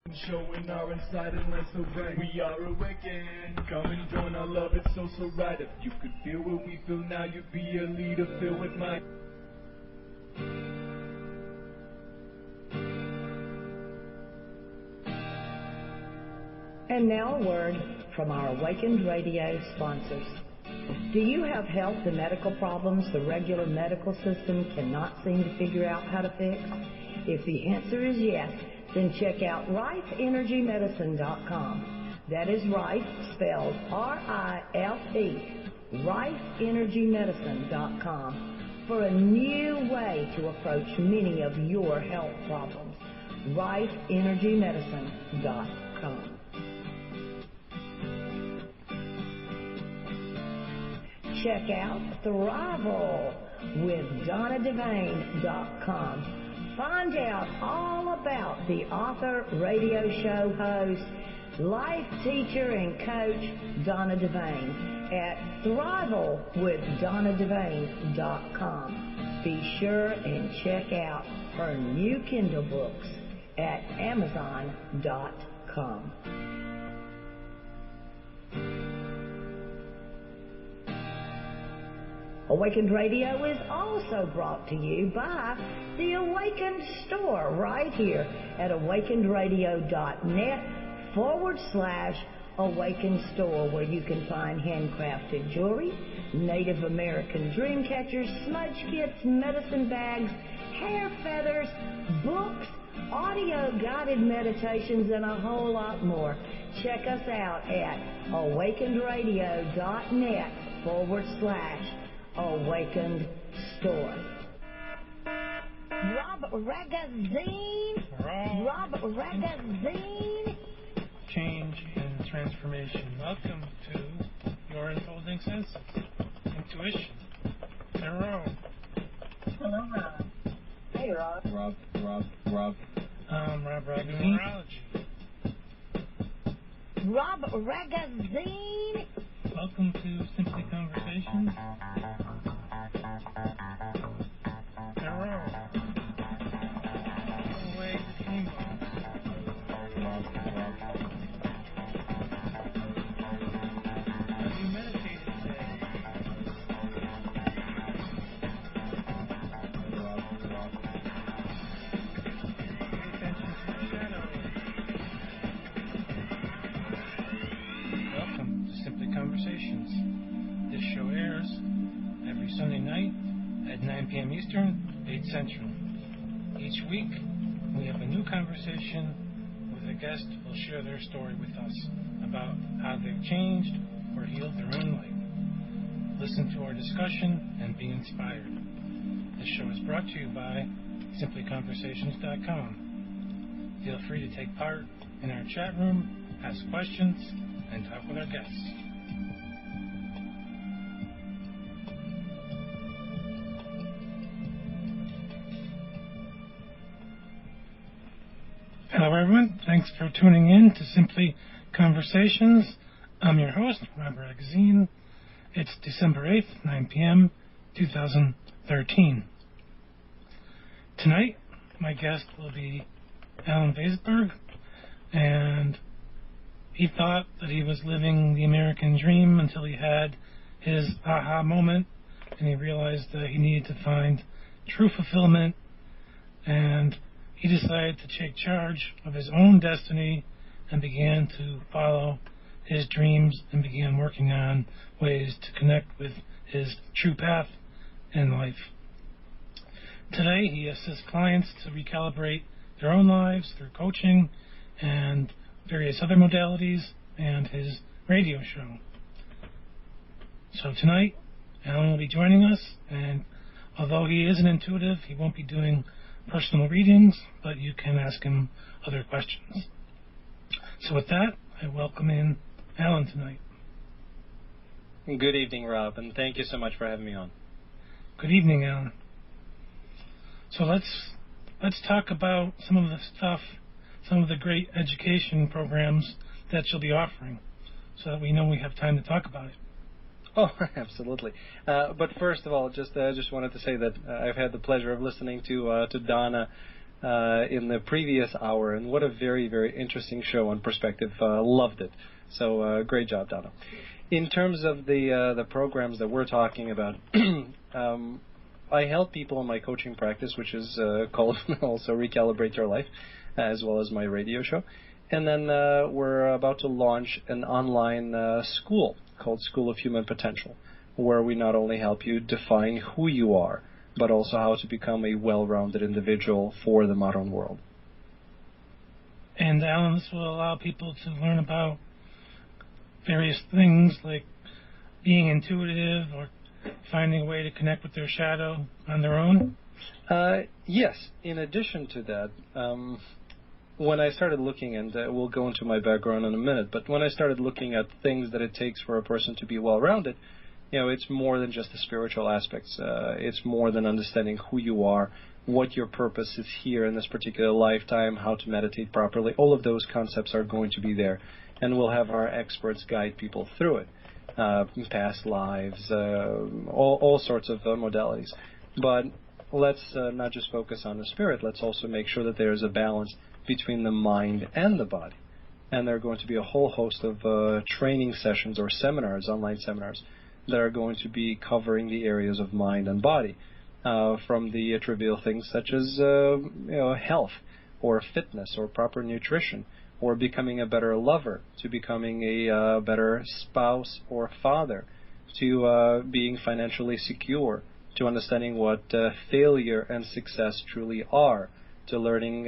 Showing our inside and light so bright. We are awakened. Come and join our love, it's so right. If you could feel what we feel now, you'd be a leader filled with might. And now a word from our Awakened Radio sponsors. Do you have health and medical problems the regular medical system cannot seem to figure out how to fix? If the answer is yes, then check out rifeenergymedicine.com. That is Rife, spelled R-I-F-E, rifeenergymedicine.com, for a new way to approach many of your health problems. rifeenergymedicine.com. Check out Thrival with DonnaDevane.com. Find out all about the author, radio show host, life teacher, and coach Donna Devane at thrivalwithdonnadevane.com. Be sure and check out her new Kindle books at amazon.com. Awakened Radio is also brought to you by the Awakened Store right here at awakendradio.net/Awakened Store, where you can find handcrafted jewelry, Native American dream catchers, smudge kits, medicine bags, hair feathers, books, audio guided meditations, and a whole lot more. Check us out at awakendradio.net/Awakened Store. Ragozzine. Change and transformation. Welcome to your unfolding senses. Intuition. Hello. Hello, Rob. Hey, Rob. Rob. Rob Ragozzine. Rob Ragozzine. Welcome to Simply Conversations. Hello. Away the team. Have you meditated today? Pay attention to the shadow. Welcome to Simply Conversations. This show airs every Sunday night at 9 p.m. Eastern, 8 Central. Each week, we have a new conversation with a guest who will share their story with us about how they've changed or healed their own life. Listen to our discussion and be inspired. This show is brought to you by simplyconversations.com. Feel free to take part in our chat room, ask questions, and talk with our guests. Hello, everyone. Thanks for tuning in to Simply Conversations. I'm your host, Rob Ragozzine. It's December 8th, 9 p.m., 2013. Tonight, my guest will be Allen Vaysberg, and he thought that he was living the American dream until he had his aha moment, and he realized that he needed to find true fulfillment, and he decided to take charge of his own destiny and began to follow his dreams and began working on ways to connect with his true path in life. Today, he assists clients to recalibrate their own lives through coaching and various other modalities and his radio show. So tonight, Allen will be joining us, and although he is an intuitive, he won't be doing personal readings, but you can ask him other questions. So with that, I welcome in Allen tonight. Good evening, Rob, and thank you so much for having me on. Good evening, Allen. So let's talk about some of the stuff, some of the great education programs that you'll be offering, so that we know we have time to talk about it. Oh, absolutely. But first of all, just wanted to say that I've had the pleasure of listening to Donna in the previous hour, and what a very, very interesting show on perspective. Loved it. So great job, Donna. In terms of the programs that we're talking about, I help people in my coaching practice, which is called also Recalibrate Your Life, as well as my radio show. And then we're about to launch an online school called School of Human Potential, where we not only help you define who you are, but also how to become a well-rounded individual for the modern world. And Alan, this will allow people to learn about various things like being intuitive or finding a way to connect with their shadow on their own? Yes. In addition to that, when I started looking, and we'll go into my background in a minute, but when I started looking at things that it takes for a person to be well-rounded, it's more than just the spiritual aspects. It's more than understanding who you are, what your purpose is here in this particular lifetime, how to meditate properly. All of those concepts are going to be there, and we'll have our experts guide people through it. Past lives, all sorts of modalities. But let's not just focus on the spirit. Let's also make sure that there's a balance between the mind and the body. And there are going to be a whole host of training sessions or seminars, online seminars, that are going to be covering the areas of mind and body, from the trivial things such as health or fitness or proper nutrition, or becoming a better lover, to becoming a better spouse or father, to being financially secure, to understanding what failure and success truly are, to learning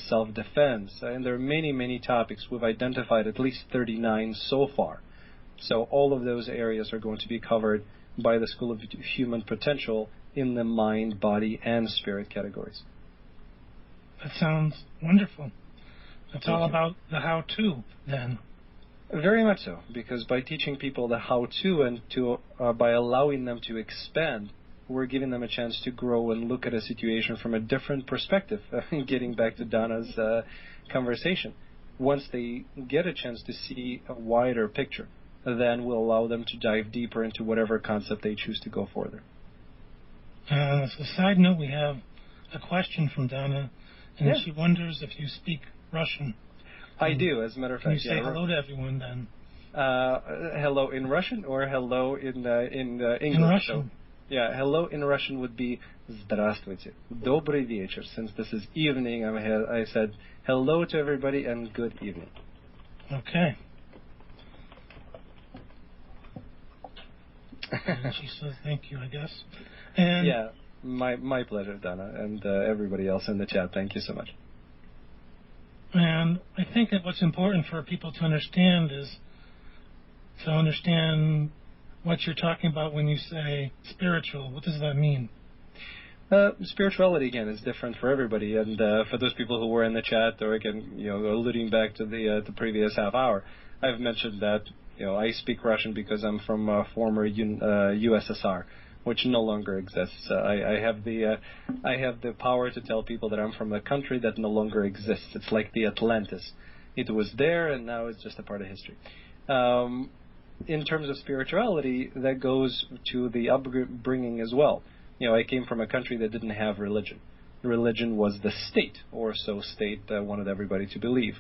self-defense. And there are many, many topics. We've identified at least 39 so far. So all of those areas are going to be covered by the School of Human Potential in the mind, body, and spirit categories. That sounds wonderful. It's all about the how-to, then. Very much so, because by teaching people the how-to and by allowing them to expand, we're giving them a chance to grow and look at a situation from a different perspective. Getting back to Donna's conversation, once they get a chance to see a wider picture, then we'll allow them to dive deeper into whatever concept they choose to go further. As a side note, we have a question from Donna, and she wonders if you speak Russian. I do, as a matter of fact. Can you say hello to everyone then? Hello in Russian or hello in English? In Russian. So, hello in Russian would be Здравствуйте, Добрый вечер. Since this is evening, I said hello to everybody and good evening. Okay. And she says thank you, I guess. And my pleasure, Donna, and everybody else in the chat. Thank you so much. And I think that what's important for people to understand is to understand what you're talking about when you say spiritual. What does that mean? Spirituality, again, is different for everybody. And for those people who were in the chat, or again, alluding back to the previous half hour, I've mentioned that I speak Russian because I'm from former USSR, which no longer exists. I have the power to tell people that I'm from a country that no longer exists. It's like the Atlantis. It was there, and now it's just a part of history. In terms of spirituality, that goes to the upbringing as well. I came from a country that didn't have religion. Religion was the state, or so state wanted everybody to believe.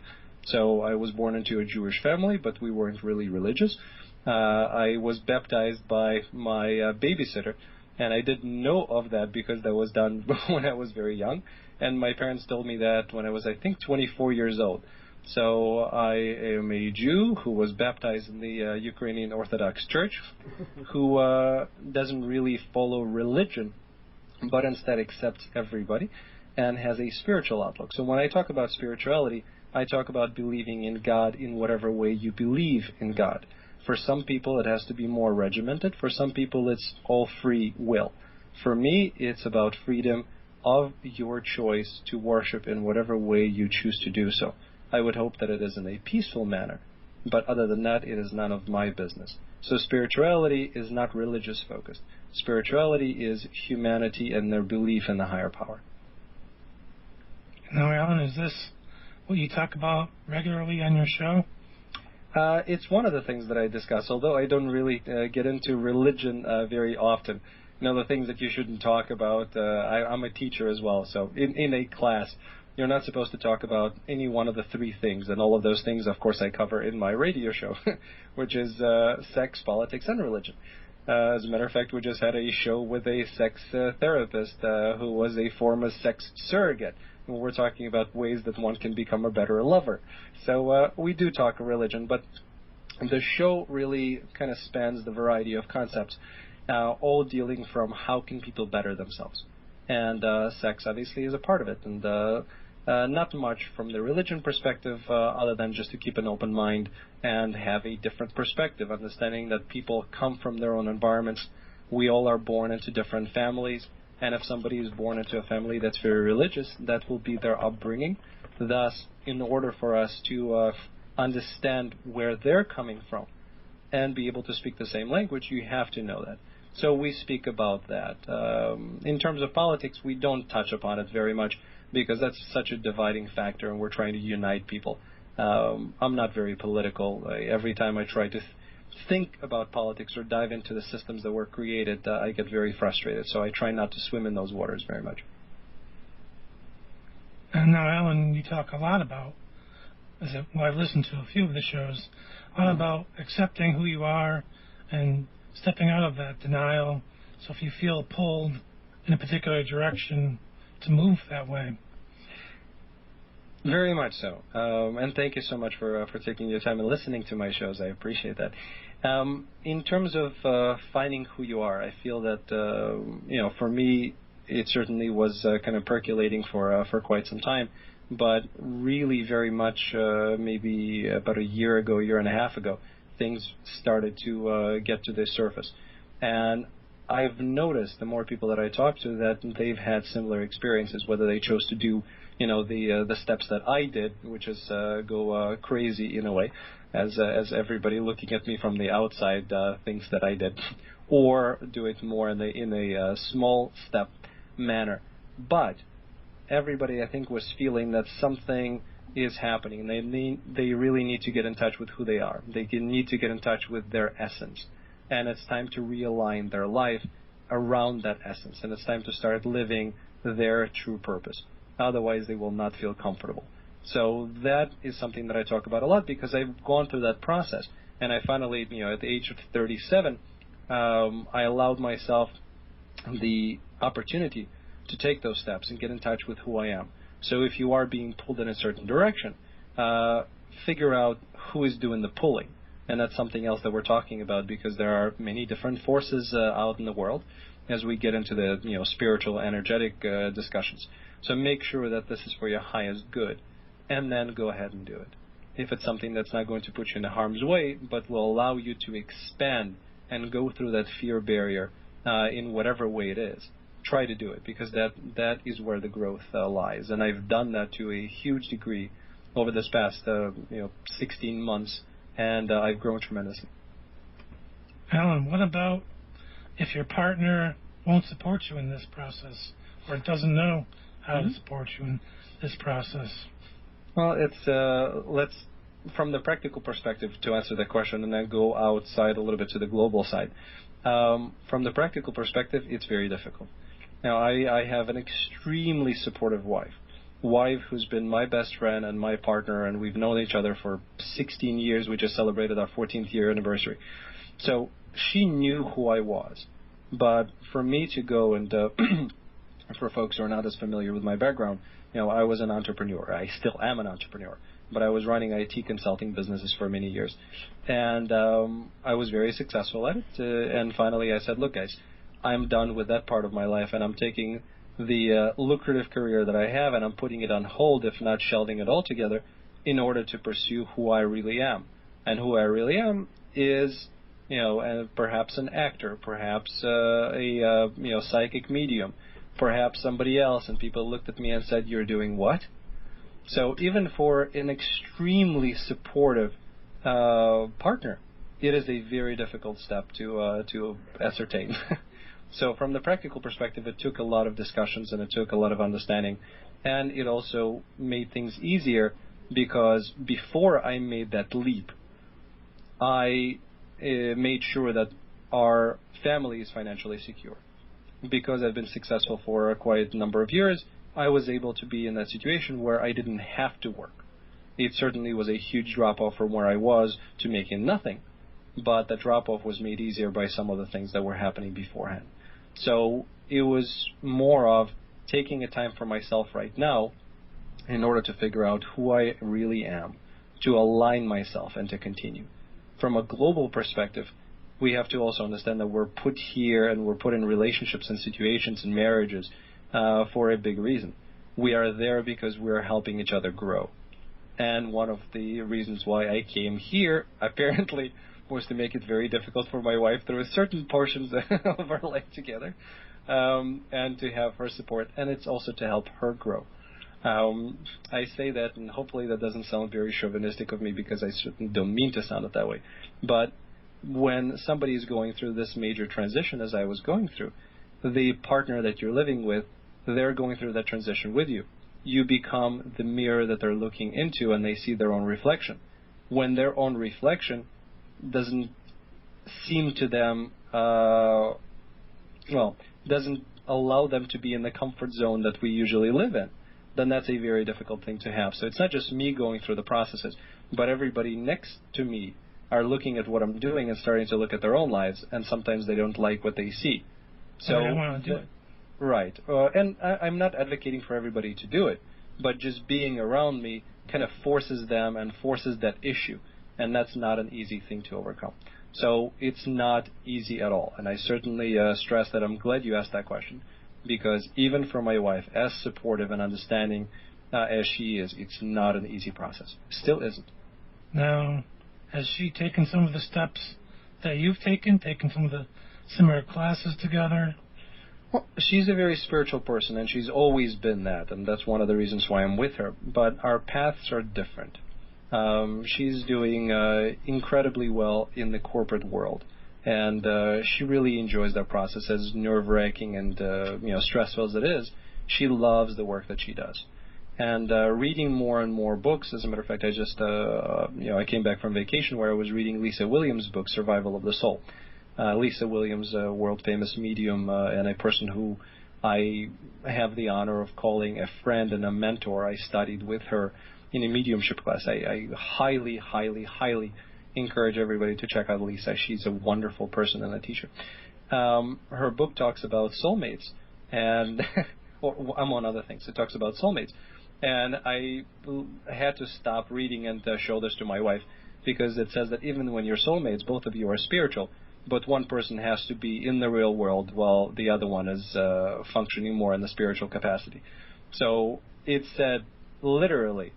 So I was born into a Jewish family, but we weren't really religious. I was baptized by my babysitter, and I didn't know of that because that was done when I was very young. And my parents told me that when I was, I think, 24 years old. So I am a Jew who was baptized in the Ukrainian Orthodox Church, who doesn't really follow religion, but instead accepts everybody and has a spiritual outlook. So when I talk about spirituality, I talk about believing in God in whatever way you believe in God. For some people, it has to be more regimented. For some people, it's all free will. For me, it's about freedom of your choice to worship in whatever way you choose to do so. I would hope that it is in a peaceful manner, but other than that, it is none of my business. So spirituality is not religious focused. Spirituality is humanity and their belief in the higher power. Now, Alan, is this what you talk about regularly on your show? It's one of the things that I discuss, although I don't really get into religion very often. the things that you shouldn't talk about. I'm a teacher as well, so in a class, you're not supposed to talk about any one of the three things, and all of those things, of course, I cover in my radio show, which is sex, politics, and religion. As a matter of fact, we just had a show with a sex therapist who was a former sex surrogate. We're talking about ways that one can become a better lover. So we do talk religion, but the show really kind of spans the variety of concepts, all dealing from how can people better themselves. And sex, obviously, is a part of it. And not much from the religion perspective, other than just to keep an open mind and have a different perspective, understanding that people come from their own environments. We all are born into different families. And if somebody is born into a family that's very religious, that will be their upbringing. Thus, in order for us to understand where they're coming from and be able to speak the same language, you have to know that. So we speak about that. In terms of politics, we don't touch upon it very much because that's such a dividing factor, and we're trying to unite people. I'm not very political. Every time I try to think about politics or dive into the systems that were created, I get very frustrated. So I try not to swim in those waters very much. And now, Alan, you talk a lot about, I've listened to a few of the shows, a lot about accepting who you are and stepping out of that denial. So if you feel pulled in a particular direction, to move that way. Very much so. And thank you so much for taking your time and listening to my shows. I appreciate that. In terms of finding who you are, I feel that, for me, it certainly was kind of percolating for quite some time. But really very much maybe about a year and a half ago, things started to get to the surface. And I've noticed the more people that I talk to that they've had similar experiences, whether they chose to do, the steps that I did, which is go crazy in a way, as everybody looking at me from the outside thinks that I did, or do it more in a small step manner. But everybody, I think, was feeling that something is happening. They really need to get in touch with who they are. They need to get in touch with their essence. And it's time to realign their life around that essence. And it's time to start living their true purpose. Otherwise, they will not feel comfortable. So that is something that I talk about a lot because I've gone through that process. And I finally, at the age of 37, I allowed myself the opportunity to take those steps and get in touch with who I am. So if you are being pulled in a certain direction, figure out who is doing the pulling. And that's something else that we're talking about because there are many different forces out in the world as we get into the spiritual, energetic discussions. So make sure that this is for your highest good, and then go ahead and do it. If it's something that's not going to put you in harm's way, but will allow you to expand and go through that fear barrier in whatever way it is, try to do it because that is where the growth lies. And I've done that to a huge degree over this past 16 months. And I've grown tremendously. Alan, what about if your partner won't support you in this process or doesn't know how to support you in this process? Well, let's, from the practical perspective, to answer that question and then go outside a little bit to the global side. From the practical perspective, it's very difficult. Now, I have an extremely supportive wife who's been my best friend and my partner, and we've known each other for 16 years. We just celebrated our 14th year anniversary. So she knew who I was. But for me to go and, for folks who are not as familiar with my background, I was an entrepreneur. I still am an entrepreneur. But I was running IT consulting businesses for many years. And I was very successful at it. And finally I said, look, guys, I'm done with that part of my life, and I'm taking the lucrative career that I have, and I'm putting it on hold, if not shelving it altogether, in order to pursue who I really am. And who I really am is, perhaps an actor, perhaps a psychic medium, perhaps somebody else. And people looked at me and said, "You're doing what?" So even for an extremely supportive partner, it is a very difficult step to ascertain. So from the practical perspective, it took a lot of discussions and it took a lot of understanding. And it also made things easier because before I made that leap, I made sure that our family is financially secure. because I've been successful for quite a number of years, I was able to be in that situation where I didn't have to work. It certainly was a huge drop-off from where I was to making nothing, but the drop-off was made easier by some of the things that were happening beforehand. So it was more of taking a time for myself right now in order to figure out who I really am, to align myself and to continue. From a global perspective, we have to also understand that we're put here and we're put in relationships and situations and marriages for a big reason. We are there because we're helping each other grow. And one of the reasons why I came here, apparently, was to make it very difficult for my wife through certain portions of our life together, and to have her support. And it's also to help her grow. I say that, and hopefully that doesn't sound very chauvinistic of me, because I certainly don't mean to sound it that way. But when somebody is going through this major transition, as I was going through, the partner that you're living with, they're going through that transition with you. You become the mirror that they're looking into, and they see their own reflection. When their own reflection doesn't seem to them, doesn't allow them to be in the comfort zone that we usually live in, then that's a very difficult thing to have. So it's not just me going through the processes, but everybody next to me are looking at what I'm doing and starting to look at their own lives, and sometimes they don't like what they see. So I don't want to do it. Right. And I'm not advocating for everybody to do it, but just being around me kind of forces them and forces that issue, and that's not an easy thing to overcome. So it's not easy at all, and I certainly stress that I'm glad you asked that question, because even for my wife, as supportive and understanding as she is, it's not an easy process. Still isn't. Now, has she taken some of the steps that you've taken some of the similar classes together? Well, she's a very spiritual person, and she's always been that, and that's one of the reasons why I'm with her. But our paths are different. She's doing incredibly well in the corporate world, and she really enjoys that process, as nerve-wracking and stressful as it is. She loves the work that she does. And reading more and more books. As a matter of fact, I just I came back from vacation where I was reading Lisa Williams' book, Survival of the Soul. Lisa Williams, a world-famous medium and a person who I have the honor of calling a friend and a mentor. I studied with her in a mediumship class. I highly, highly, highly encourage everybody to check out Lisa. She's a wonderful person and a teacher. Her book talks about soulmates, and among other things, it talks about soulmates. And I had to stop reading and show this to my wife, because it says that even when you're soulmates, both of you are spiritual, but one person has to be in the real world while the other one is functioning more in the spiritual capacity. So it said literally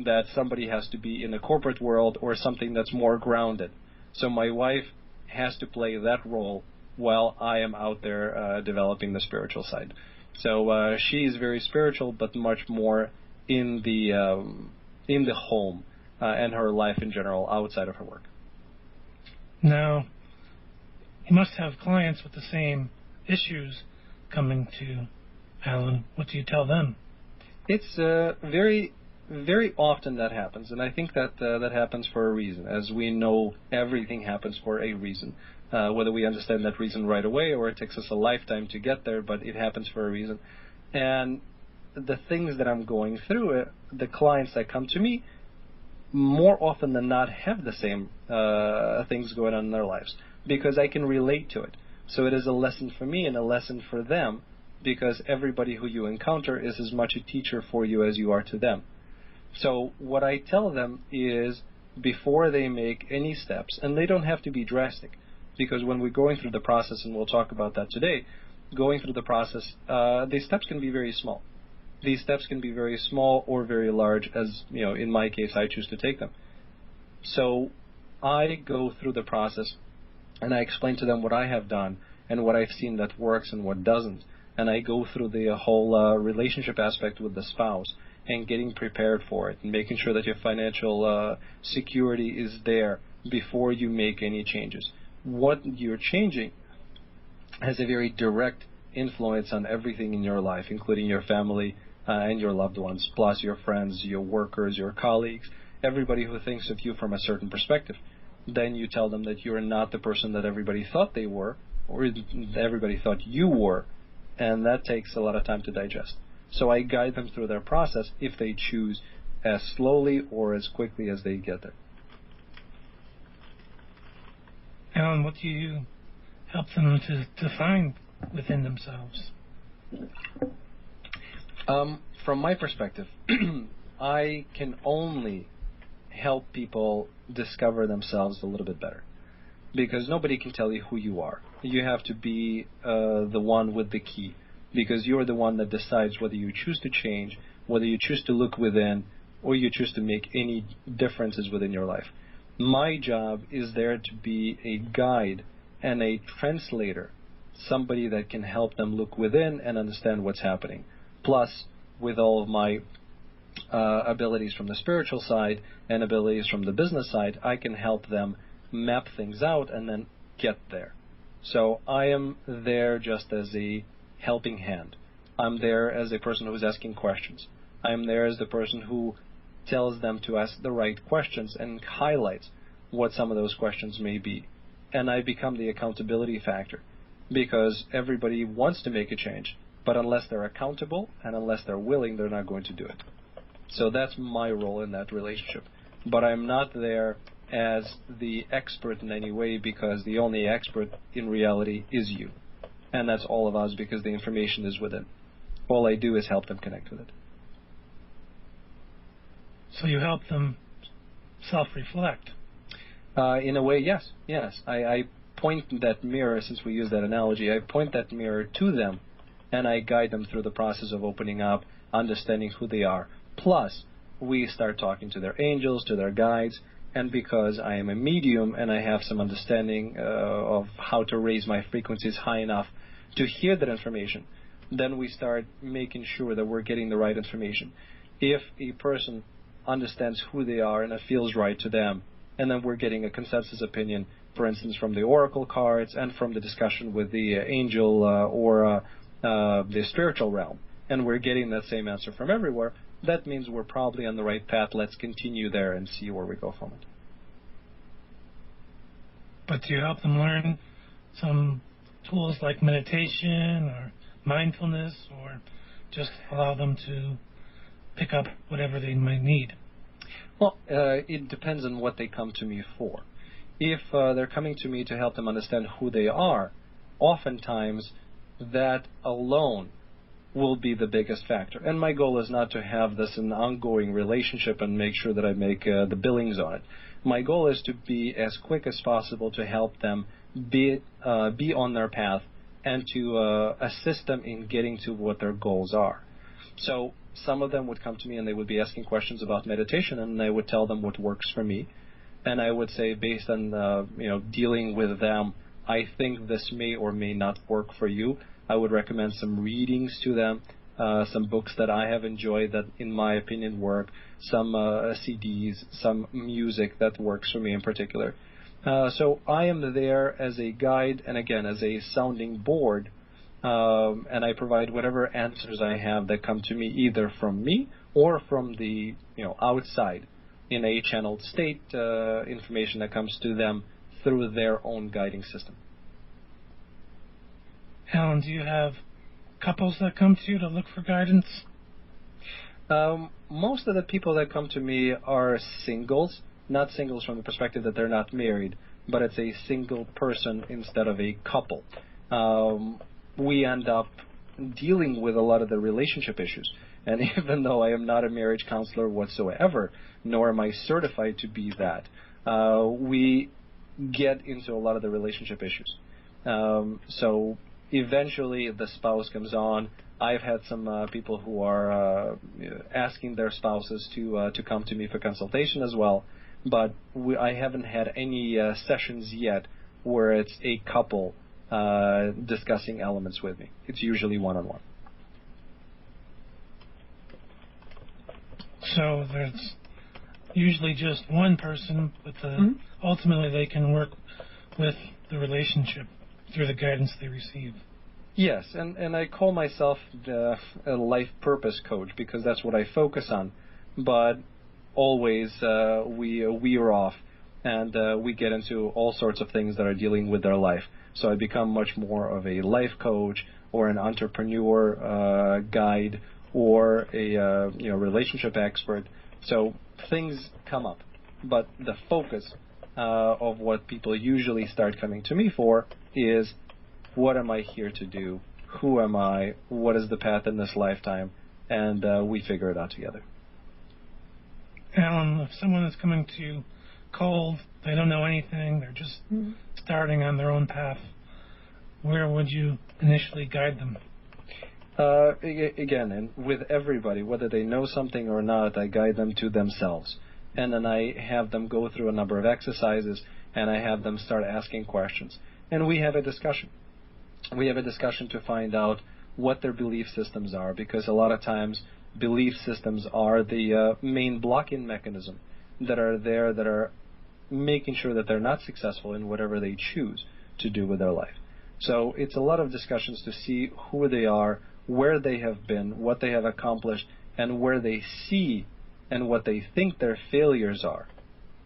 that somebody has to be in the corporate world or something that's more grounded. So my wife has to play that role while I am out there developing the spiritual side. So she is very spiritual, but much more in the home and her life in general outside of her work. Now, you must have clients with the same issues coming to Allen. What do you tell them? It's very, very often that happens, and I think that that happens for a reason. As we know, everything happens for a reason. Whether we understand that reason right away or it takes us a lifetime to get there, but it happens for a reason. And the things that I'm going through, the clients that come to me, more often than not have the same things going on in their lives, because I can relate to it. So it is a lesson for me and a lesson for them, because everybody who you encounter is as much a teacher for you as you are to them. So what I tell them is, before they make any steps, and they don't have to be drastic, because when we're going through the process, and we'll talk about that today, going through the process, these steps can be very small. These steps can be very small or very large, as in my case, I choose to take them. So I go through the process, and I explain to them what I have done and what I've seen that works and what doesn't. And I go through the whole relationship aspect with the spouse and getting prepared for it and making sure that your financial security is there before you make any changes. What you're changing has a very direct influence on everything in your life, including your family and your loved ones, plus your friends, your workers, your colleagues, everybody who thinks of you from a certain perspective. Then you tell them that you're not the person that everybody thought they were, or everybody thought you were, and that takes a lot of time to digest. So I guide them through their process if they choose, as slowly or as quickly as they get there. Alan, what do you help them to find within themselves? From my perspective, I can only help people discover themselves a little bit better, because nobody can tell you who you are. You have to be the one with the key, because you're the one that decides whether you choose to change, whether you choose to look within, or you choose to make any differences within your life. My job is there to be a guide and a translator, somebody that can help them look within and understand what's happening. Plus, with all of my abilities from the spiritual side and abilities from the business side, I can help them map things out and then get there. So I am there just as a helping hand. I'm there as a person who's asking questions. I'm there as the person who tells them to ask the right questions and highlights what some of those questions may be. And I become the accountability factor, because everybody wants to make a change, but unless they're accountable and unless they're willing, they're not going to do it. So that's my role in that relationship. But I'm not there as the expert in any way, because the only expert in reality is you. And that's all of us, because the information is within. All I do is help them connect with it. So you help them self-reflect. In a way, yes. I point that mirror, since we use that analogy, I point that mirror to them, and I guide them through the process of opening up, understanding who they are. Plus, we start talking to their angels, to their guides, and because I am a medium and I have some understanding of how to raise my frequencies high enough to hear that information, then we start making sure that we're getting the right information. If a person understands who they are and it feels right to them, and then we're getting a consensus opinion, for instance, from the oracle cards and from the discussion with the angel or the spiritual realm, and we're getting that same answer from everywhere, that means we're probably on the right path. Let's continue there and see where we go from it. But do you help them learn some tools like meditation or mindfulness, or just allow them to pick up whatever they might need? Well, it depends on what they come to me for. If they're coming to me to help them understand who they are, oftentimes that alone will be the biggest factor. And my goal is not to have this an ongoing relationship and make sure that I make the billings on it. My goal is to be as quick as possible to help them be on their path and to assist them in getting to what their goals are. So some of them would come to me and they would be asking questions about meditation, and I would tell them what works for me. And I would say, based on dealing with them, I think this may or may not work for you. I would recommend some readings to them, some books that I have enjoyed that, in my opinion, work, some CDs, some music that works for me in particular. So I am there as a guide and, again, as a sounding board, and I provide whatever answers I have that come to me either from me or from the outside in a channeled state, information that comes to them through their own guiding system. Alan, do you have couples that come to you to look for guidance? Most of the people that come to me are singles, not singles from the perspective that they're not married, but it's a single person instead of a couple. We end up dealing with a lot of the relationship issues. And even though I am not a marriage counselor whatsoever, nor am I certified to be that, we get into a lot of the relationship issues. So eventually the spouse comes on. I've had some people who are asking their spouses to come to me for consultation as well, but I haven't had any sessions yet where it's a couple discussing elements with me. It's usually one-on-one. So there's usually just one person, but ultimately they can work with the relationship through the guidance they receive. Yes, and I call myself a life purpose coach because that's what I focus on. But always we veer off and we get into all sorts of things that are dealing with their life. So I become much more of a life coach, or an entrepreneur guide or a relationship expert. So things come up, but the focus of what people usually start coming to me for is, what am I here to do? Who am I? What is the path in this lifetime? And we figure it out together. Alan, if someone is coming to you cold, they don't know anything, they're just starting on their own path, where would you initially guide them? Again, and with everybody, whether they know something or not, I guide them to themselves. And then I have them go through a number of exercises, and I have them start asking questions. And we have a discussion. We have a discussion to find out what their belief systems are, because a lot of times belief systems are the main blocking mechanism that are there, that are making sure that they're not successful in whatever they choose to do with their life. So it's a lot of discussions to see who they are, where they have been, what they have accomplished, and where they see and what they think their failures are.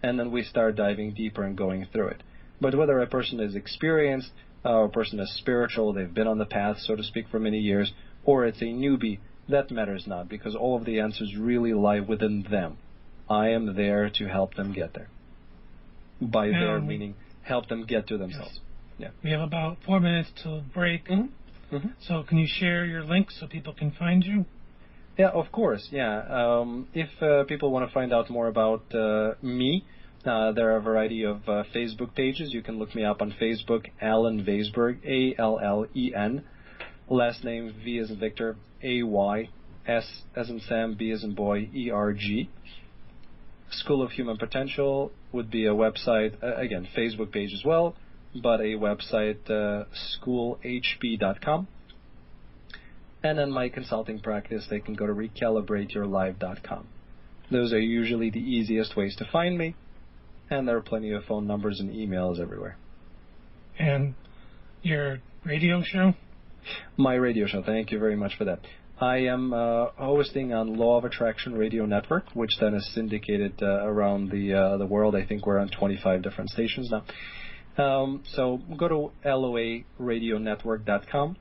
And then we start diving deeper and going through it. But whether a person is experienced, or a person is spiritual, they've been on the path, so to speak, for many years, or it's a newbie, that matters not, because all of the answers really lie within them. I am there to help them get there. By there, meaning help them get to themselves. Yes. Yeah. We have about 4 minutes till break. Mm-hmm. So can you share your links so people can find you? Yeah, of course. Yeah. If people want to find out more about me, there are a variety of Facebook pages. You can look me up on Facebook, Allen Vaysberg, A-L-L-E-N. Last name, V as in Victor, A-Y, S as in Sam, B as in boy, E-R-G. School of Human Potential would be a website, again, Facebook page as well, but a website, schoolhp.com. And then my consulting practice, they can go to recalibrateyourlife.com. Those are usually the easiest ways to find me, and there are plenty of phone numbers and emails everywhere. And your radio show? My radio show, thank you very much for that. I am hosting on Law of Attraction Radio Network, which then is syndicated around the world. I think we're on 25 different stations now. So go to loaradionetwork.com.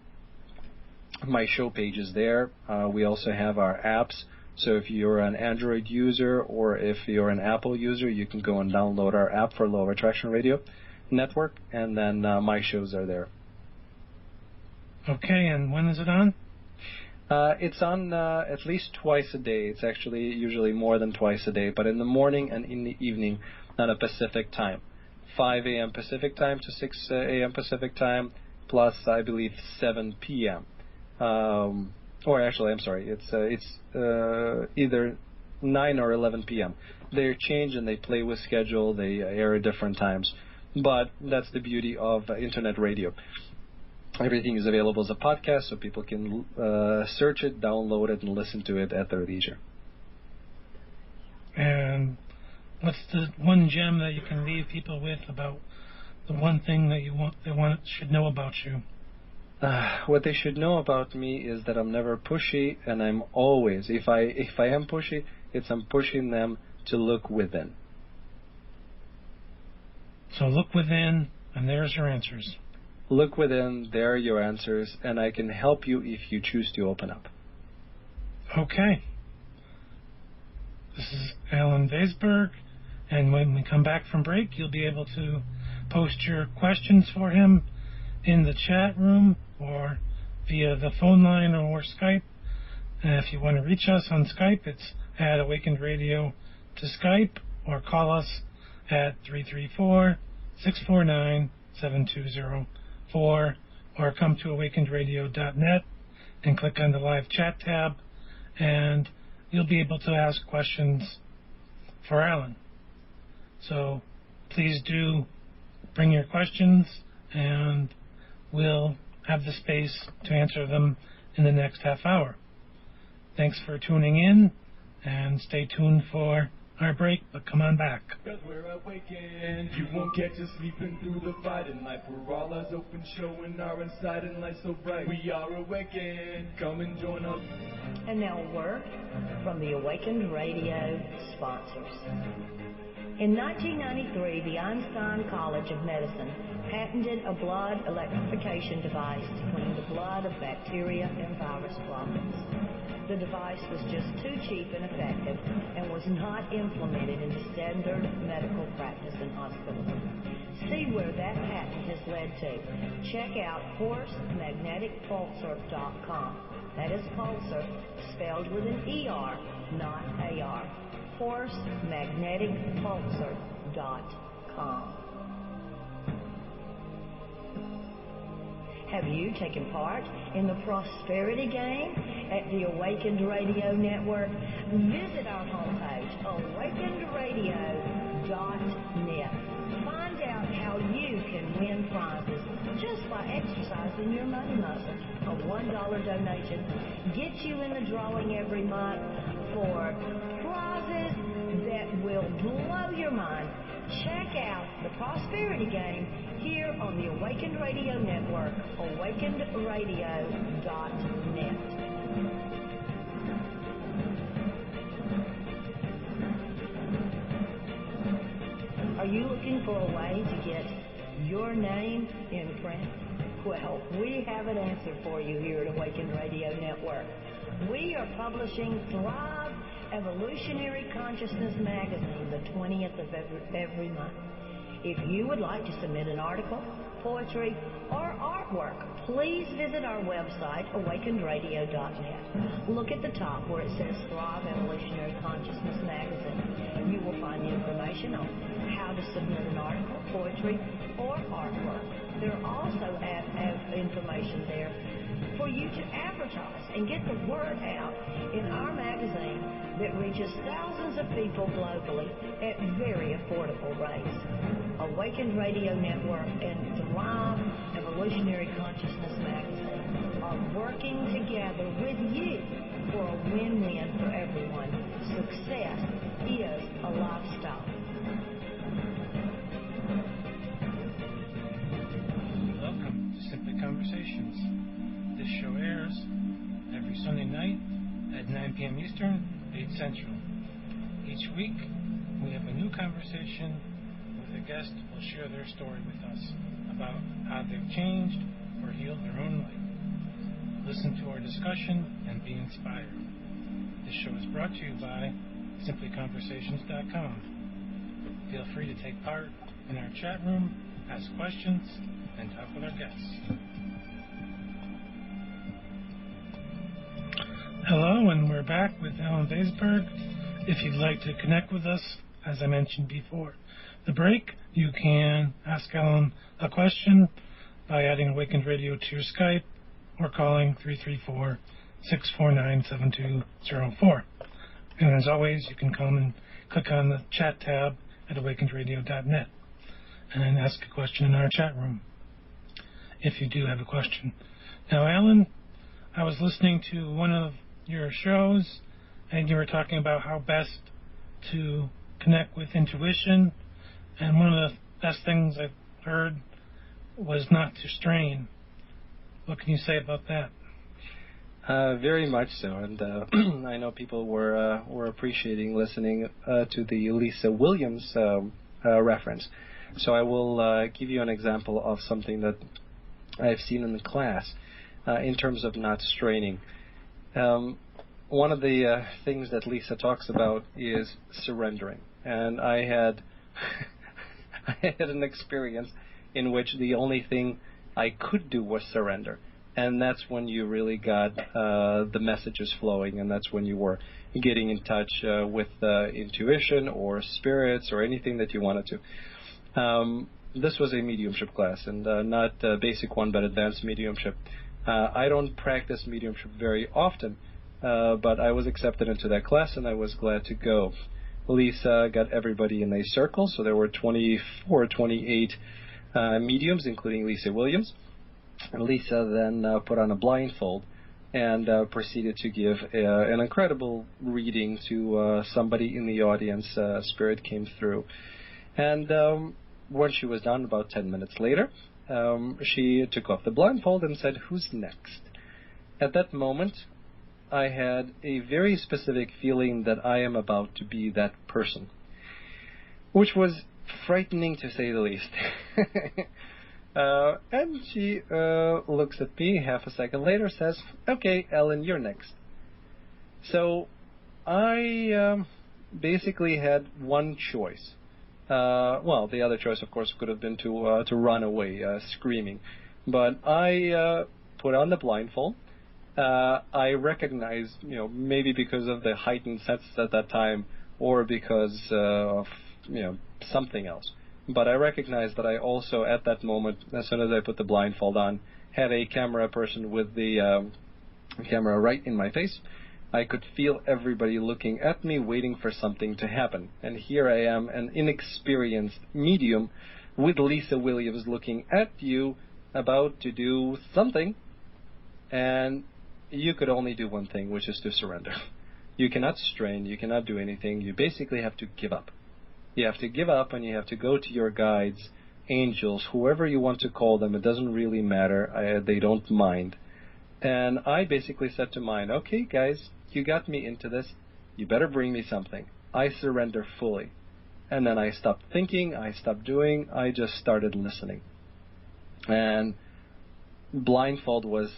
My show page is there. We also have our apps. So if you're an Android user or if you're an Apple user, you can go and download our app for Law of Attraction Radio Network, and then my shows are there. Okay, and when is it on? It's on at least twice a day. It's actually usually more than twice a day, but in the morning and in the evening on a Pacific time. 5 a.m. Pacific time to 6 a.m. Pacific time, plus, I believe, 7 p.m. Or actually, I'm sorry, it's either 9 or 11 p.m. They change and they play with schedule. They air at different times. But that's the beauty of Internet radio. Everything is available as a podcast, so people can search it, download it, and listen to it at their leisure. And what's the one gem that you can leave people with about the one thing that they should know about you? What they should know about me is that I'm never pushy, and I'm always, if I am pushy, I'm pushing them to look within. So look within, and there's your answers. Look within, there are your answers, and I can help you if you choose to open up. Okay. This is Allen Vaysberg, and when we come back from break, you'll be able to post your questions for him in the chat room or via the phone line or Skype. And if you want to reach us on Skype, it's at Awakened Radio to Skype, or call us at 334-649-7204, or come to awakenedradio.net and click on the live chat tab, and you'll be able to ask questions for Alan. So please do bring your questions, and we'll have the space to answer them in the next half hour. Thanks for tuning in, and stay tuned for our break, but come on back. Cause we're awakened. You won't catch us sleeping through the fight in life. We're all eyes open, showing our inside and light so bright. We are awakened. Come and join us. And now a word from the Awakened Radio sponsors. In 1993, the Einstein College of Medicine patented a blood electrification device to clean the blood of bacteria and virus droplets. The device was just too cheap and effective and was not implemented into standard medical practice in hospitals. See where that patent has led to. Check out forcemagneticpulsar.com. That is pulsar, spelled with an ER, not AR. forcemagneticpulsar.com. Have you taken part in the prosperity game at the Awakened Radio Network? Visit our homepage, awakenedradio.net. Find out how you can win prizes just by exercising your money muscle. A $1 donation gets you in the drawing every month for prizes that will blow your mind. Check out the prosperity game here on the Awakened Radio Network, awakenedradio.net. Are you looking for a way to get your name in print? Well, we have an answer for you here at Awakened Radio Network. We are publishing Thrive Evolutionary Consciousness Magazine the 20th of every month. If you would like to submit an article, poetry, or artwork, please visit our website, awakenedradio.net. Look at the top where it says Thrive Evolutionary Consciousness Magazine. You will find information on how to submit an article, poetry, or artwork. There are also information there for you to advertise and get the word out in our magazine that reaches thousands of people globally at very affordable rates. Awakened Radio Network and Thrive Evolutionary Consciousness Magazine are working together with you for a win-win for everyone. Success is a lifestyle. Welcome to Simply Conversations. This show airs every Sunday night at 9 p.m. Eastern, 8 Central. Each week, we have a new conversation with a guest who will share their story with us about how they've changed or healed their own life. Listen to our discussion and be inspired. This show is brought to you by simplyconversations.com. Feel free to take part in our chat room, ask questions, and talk with our guests. Hello, and we're back with Allen Vaysberg. If you'd like to connect with us, as I mentioned before the break, you can ask Allen a question by adding Awakened Radio to your Skype or calling 334-649-7204. And as always, you can come and click on the chat tab at awakenedradio.net and ask a question in our chat room if you do have a question. Now, Allen, I was listening to one of your shows, and you were talking about how best to connect with intuition, and one of the best things I've heard was not to strain. What can you say about that? Very much so, and I know people were appreciating listening to the Lisa Williams reference. So I will give you an example of something that I've seen in the class in terms of not straining. One of the things that Lisa talks about is surrendering, and I had an experience in which the only thing I could do was surrender. And that's when you really got the messages flowing, and that's when you were getting in touch with intuition or spirits or anything that you wanted to. This was a mediumship class, and not a basic one, but advanced mediumship. I don't practice mediumship very often, but I was accepted into that class, and I was glad to go. Lisa got everybody in a circle, so there were 28 mediums, including Lisa Williams. Lisa then put on a blindfold and proceeded to give an incredible reading to somebody in the audience. Spirit came through. And when she was done, about 10 minutes later, she took off the blindfold and said, "Who's next?" At that moment, I had a very specific feeling that I am about to be that person. which was frightening to say the least. And she looks at me half a second later, says, "Okay, Ellen, you're next." So I basically had one choice. Well, the other choice, of course, could have been to run away, screaming. But I put on the blindfold. I recognized, maybe because of the heightened senses at that time, or because of, something else. But I recognized that I also, at that moment, as soon as I put the blindfold on, had a camera person with the camera right in my face. I could feel everybody looking at me, waiting for something to happen. And here I am, an inexperienced medium, with Lisa Williams looking at you, about to do something, and you could only do one thing, which is to surrender. You cannot strain, you cannot do anything, you basically have to give up. You have to give up, and you have to go to your guides, angels, whoever you want to call them, it doesn't really matter, they don't mind. And I basically said to mine, "Okay, guys, you got me into this, you better bring me something. I surrender fully." And then I stopped thinking, I stopped doing, I just started listening. And blindfold was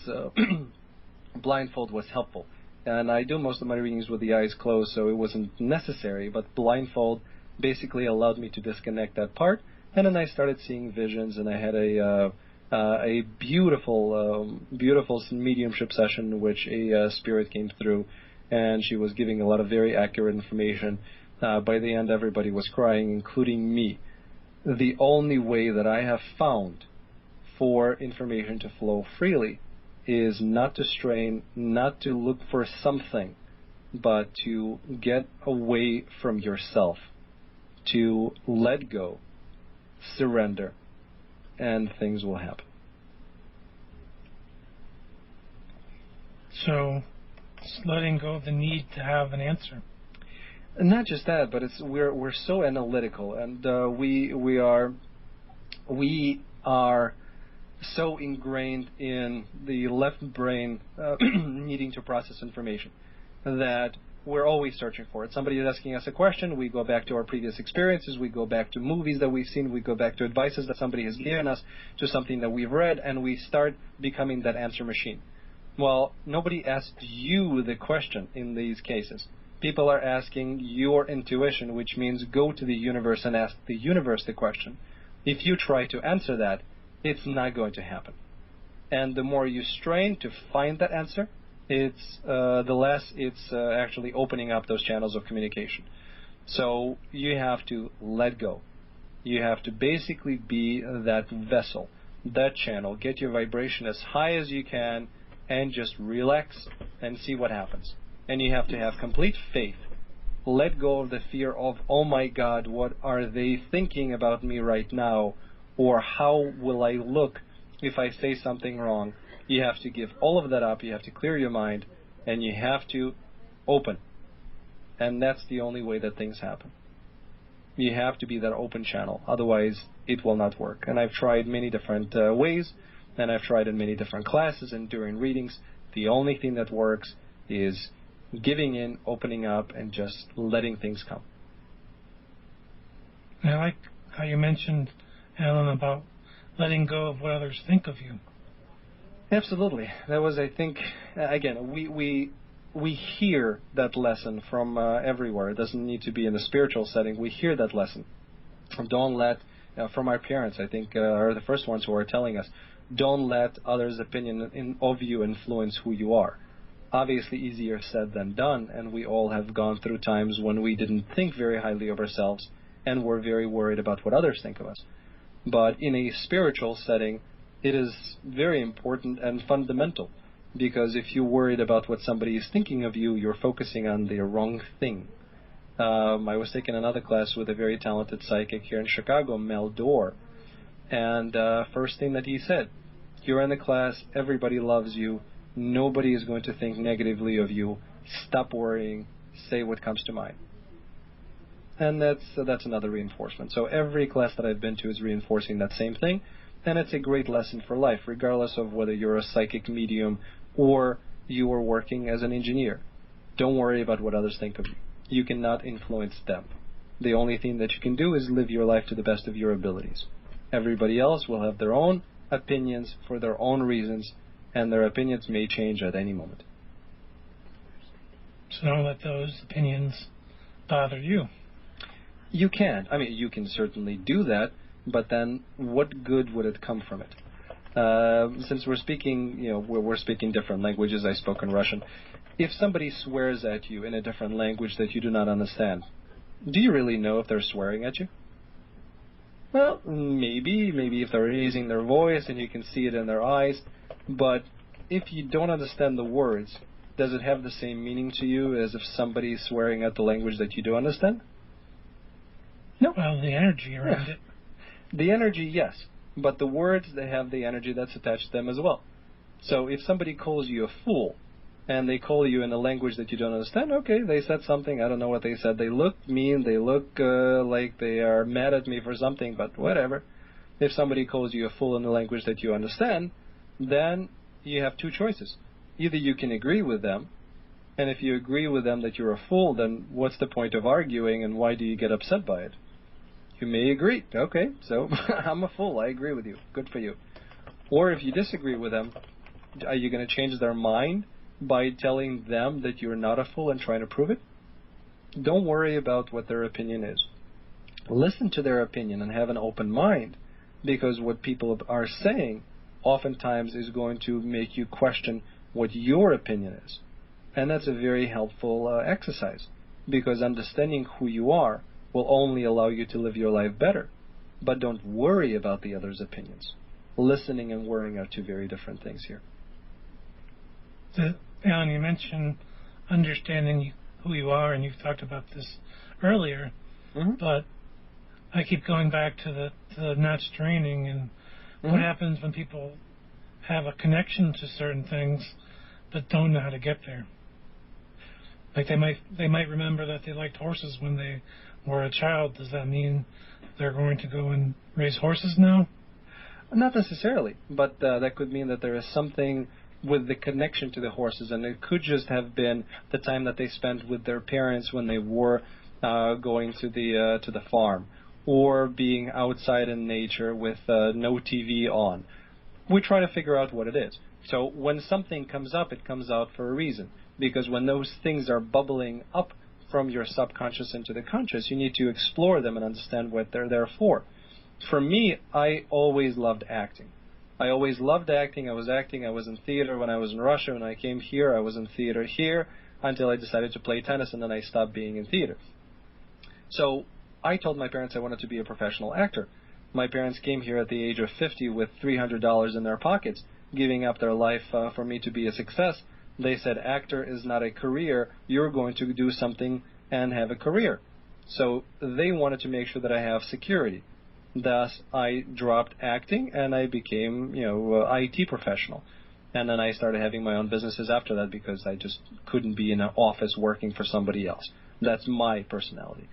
helpful. And I do most of my readings with the eyes closed, so it wasn't necessary, but blindfold basically allowed me to disconnect that part. And then I started seeing visions, and I had a beautiful mediumship session in which a spirit came through, and she was giving a lot of very accurate information. By the end, everybody was crying, including me. The only way that I have found for information to flow freely is not to strain, not to look for something, but to get away from yourself, to let go, surrender, and things will happen. So, it's letting go of the need to have an answer. Not just that, but we're so analytical, and we are so ingrained in the left brain needing to process information that we're always searching for it. Somebody is asking us a question, we go back to our previous experiences, we go back to movies that we've seen, we go back to advices that somebody has given us, to something that we've read, and we start becoming that answer machine. Well, nobody asked you the question in these cases. People are asking your intuition, which means go to the universe and ask the universe the question. If you try to answer that, it's not going to happen. And the more you strain to find that answer, the less it's actually opening up those channels of communication. So you have to let go. You have to basically be that vessel, that channel. Get your vibration as high as you can and just relax and see what happens. And you have to have complete faith. Let go of the fear of, oh my God, what are they thinking about me right now? Or how will I look if I say something wrong? You have to give all of that up. You have to clear your mind, and you have to open. And that's the only way that things happen. You have to be that open channel. Otherwise, it will not work. And I've tried many different ways, and I've tried in many different classes and during readings. The only thing that works is giving in, opening up, and just letting things come. I like how you mentioned, Alan, about letting go of what others think of you. Absolutely. That was, I think, again, we hear that lesson from everywhere. It doesn't need to be in a spiritual setting. We hear that lesson. Don't let, from our parents, I think, are the first ones who are telling us, don't let others' opinion of you influence who you are. Obviously easier said than done, and we all have gone through times when we didn't think very highly of ourselves and were very worried about what others think of us. But in a spiritual setting, it is very important and fundamental, because if you're worried about what somebody is thinking of you, you're focusing on the wrong thing. I was taking another class with a very talented psychic here in Chicago, Mel Dorr, and first thing that he said, you're in the class, everybody loves you, nobody is going to think negatively of you, stop worrying, say what comes to mind. And that's another reinforcement. So every class that I've been to is reinforcing that same thing, and it's a great lesson for life, regardless of whether you're a psychic medium or you are working as an engineer. Don't worry about what others think of you. You cannot influence them. The only thing that you can do is live your life to the best of your abilities. Everybody else will have their own opinions for their own reasons, and their opinions may change at any moment. So don't let those opinions bother you. You can. I mean, you can certainly do that, but then what good would it come from it? Since we're speaking, we're speaking different languages. I spoke in Russian. If somebody swears at you in a different language that you do not understand, do you really know if they're swearing at you? Well, maybe if they're raising their voice and you can see it in their eyes, but if you don't understand the words, does it have the same meaning to you as if somebody is swearing at the language that you do understand? No. Well, the energy around it. The energy, yes, but the words, they have the energy that's attached to them as well. So if somebody calls you a fool, and they call you in a language that you don't understand, okay, they said something, I don't know what they said. They look mean, they look like they are mad at me for something, but whatever. If somebody calls you a fool in a language that you understand, then you have two choices. Either you can agree with them, and if you agree with them that you're a fool, then what's the point of arguing and why do you get upset by it? You may agree. Okay, so I'm a fool. I agree with you. Good for you. Or if you disagree with them, are you going to change their mind by telling them that you're not a fool and trying to prove it? Don't worry about what their opinion is. Listen to their opinion and have an open mind, because what people are saying oftentimes is going to make you question what your opinion is. And that's a very helpful exercise, because understanding who you are will only allow you to live your life better. But don't worry about the other's opinions. Listening and worrying are two very different things here. Alan, you mentioned understanding who you are, and you've talked about this earlier, but I keep going back to the not straining and what happens when people have a connection to certain things but don't know how to get there. Like they might remember that they liked horses when they were a child. Does that mean they're going to go and raise horses now? Not necessarily, but that could mean that there is something with the connection to the horses, and it could just have been the time that they spent with their parents when they were going to the farm, or being outside in nature with no TV on. We try to figure out what it is. So when something comes up, it comes out for a reason, because when those things are bubbling up from your subconscious into the conscious, you need to explore them and understand what they're there for. For me, I always loved acting. I always loved acting. I was in theater when I was in Russia. When I came here, I was in theater here until I decided to play tennis, and then I stopped being in theater. So I told my parents I wanted to be a professional actor. My parents came here at the age of 50 with $300 in their pockets, giving up their life for me to be a success. They said, actor is not a career. You're going to do something and have a career. So they wanted to make sure that I have security. Thus, I dropped acting and I became, IT professional. And then I started having my own businesses after that, because I just couldn't be in an office working for somebody else. That's my personality.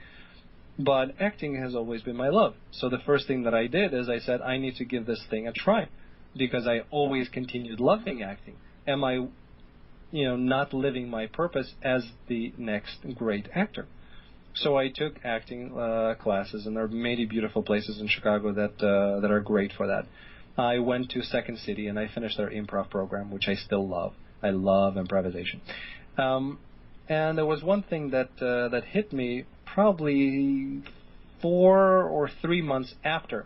But acting has always been my love. So the first thing that I did is I said, I need to give this thing a try, because I always continued loving acting. Am I, not living my purpose as the next great actor? So I took acting classes, and there are many beautiful places in Chicago that are great for that. I went to Second City, and I finished their improv program, which I still love. I love improvisation. And there was one thing that hit me probably 4 or 3 months after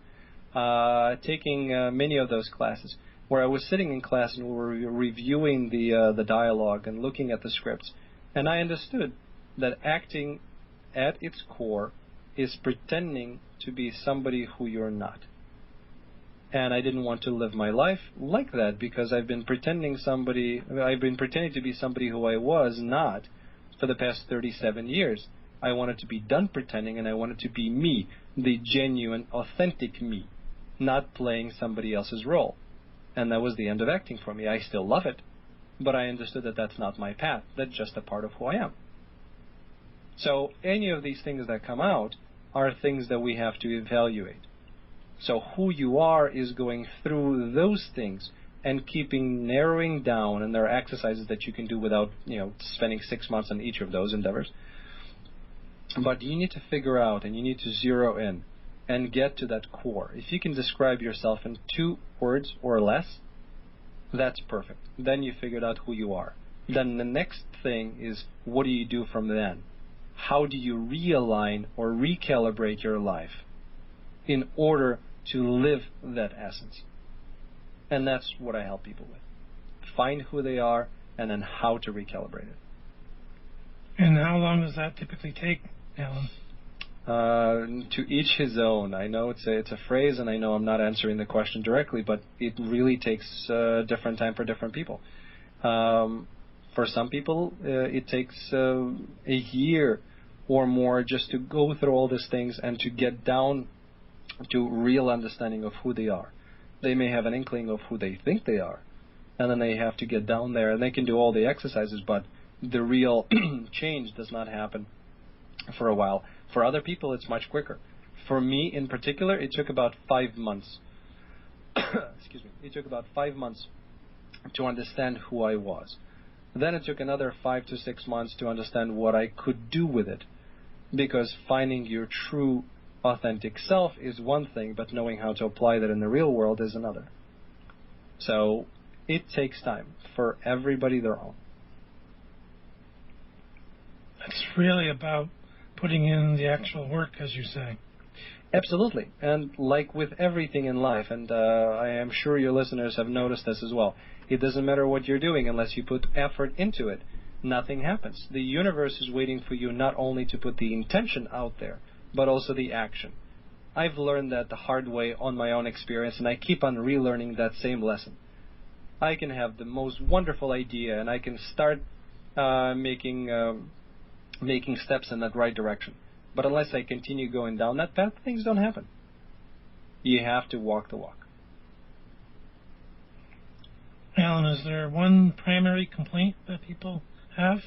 taking many of those classes, where I was sitting in class and we were reviewing the dialogue and looking at the scripts, and I understood that acting at its core is pretending to be somebody who you're not. And I didn't want to live my life like that, because I've been pretending to be somebody who I was not for the past 37 years. I wanted to be done pretending, and I wanted to be me, the genuine, authentic me, not playing somebody else's role. And that was the end of acting for me. I still love it, but I understood that that's not my path. That's just a part of who I am. So any of these things that come out are things that we have to evaluate. So who you are is going through those things and narrowing down, and there are exercises that you can do without, spending 6 months on each of those endeavors. But you need to figure out and you need to zero in and get to that core. If you can describe yourself in 2 words or less, that's perfect. Then you figured out who you are. Then the next thing is, what do you do from then? How do you realign or recalibrate your life in order to live that essence? And that's what I help people with. Find who they are and then how to recalibrate it. And how long does that typically take, Alan? To each his own. I know it's a phrase, and I know I'm not answering the question directly, but it really takes different time for different people. For some people, it takes a year or more just to go through all these things and to get down to real understanding of who they are. They may have an inkling of who they think they are, and then they have to get down there, and they can do all the exercises, but the real change does not happen for a while. For other people, it's much quicker. For me, in particular, it took about 5 months. Excuse me. It took about 5 months to understand who I was. Then it took another 5 to 6 months to understand what I could do with it. Because finding your true, authentic self is one thing, but knowing how to apply that in the real world is another. So it takes time. For everybody their own. It's really about putting in the actual work, as you say. Absolutely. And like with everything in life, and I am sure your listeners have noticed this as well, it doesn't matter what you're doing unless you put effort into it. Nothing happens. The universe is waiting for you not only to put the intention out there, but also the action. I've learned that the hard way on my own experience, and I keep on relearning that same lesson. I can have the most wonderful idea, and I can start making steps in that right direction. But unless I continue going down that path, things don't happen. You have to walk the walk. Alan, is there one primary complaint that people have?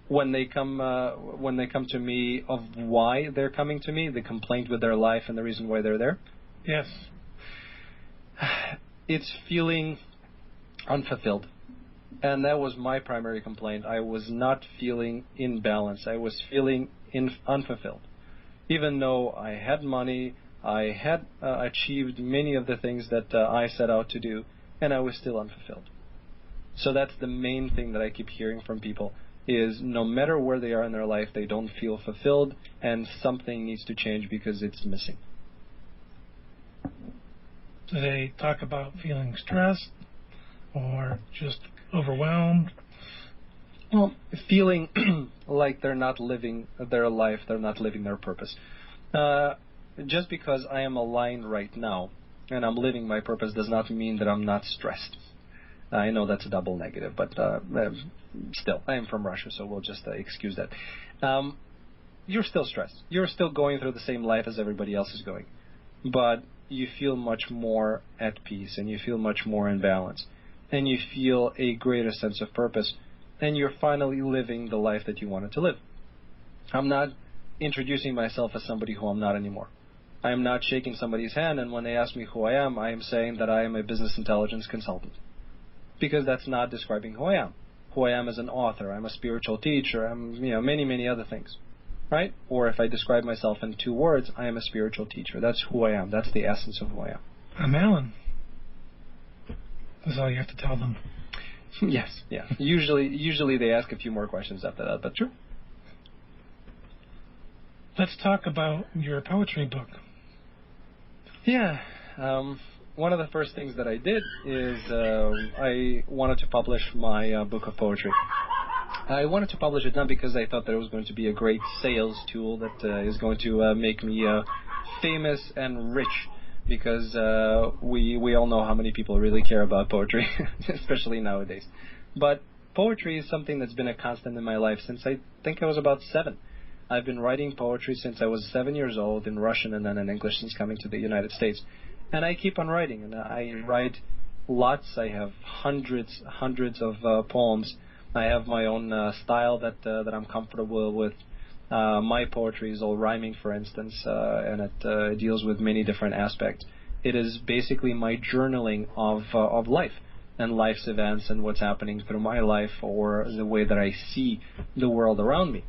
When they come to me of why they're coming to me, the complaint with their life and the reason why they're there? Yes. It's feeling unfulfilled. And that was my primary complaint. I was not feeling in balance. I was feeling unfulfilled. Even though I had money, I had achieved many of the things that I set out to do, and I was still unfulfilled. So that's the main thing that I keep hearing from people, is no matter where they are in their life, they don't feel fulfilled, and something needs to change because it's missing. Do they talk about feeling stressed or just overwhelmed? Well, feeling like they're not living their life, they're not living their purpose. Just because I am aligned right now and I'm living my purpose does not mean that I'm not stressed. I know that's a double negative, but still, I am from Russia, so we'll just excuse that. You're still stressed. You're still going through the same life as everybody else is going. But you feel much more at peace, and you feel much more in balance. And you feel a greater sense of purpose, and you're finally living the life that you wanted to live. I'm not introducing myself as somebody who I'm not anymore. I am not shaking somebody's hand, and when they ask me who I am saying that I am a business intelligence consultant. Because that's not describing who I am. Who I am as an author, I'm a spiritual teacher, I'm many, many other things. Right? Or if I describe myself in 2 words, I am a spiritual teacher. That's who I am. That's the essence of who I am. I'm Alan. That's all you have to tell them. Yes, yeah. Usually they ask a few more questions after that, but sure. Let's talk about your poetry book. Yeah. One of the first things that I did is I wanted to publish my book of poetry. I wanted to publish it not because I thought that it was going to be a great sales tool that is going to make me famous and rich, because we all know how many people really care about poetry, especially nowadays. But poetry is something that's been a constant in my life since I think I was about 7. I've been writing poetry since I was 7 years old in Russian and then in English since coming to the United States. And I keep on writing, and I write lots. I have hundreds of poems. I have my own style that I'm comfortable with. My poetry is all rhyming, for instance, and it deals with many different aspects. It is basically my journaling of life and life's events and what's happening through my life or the way that I see the world around me.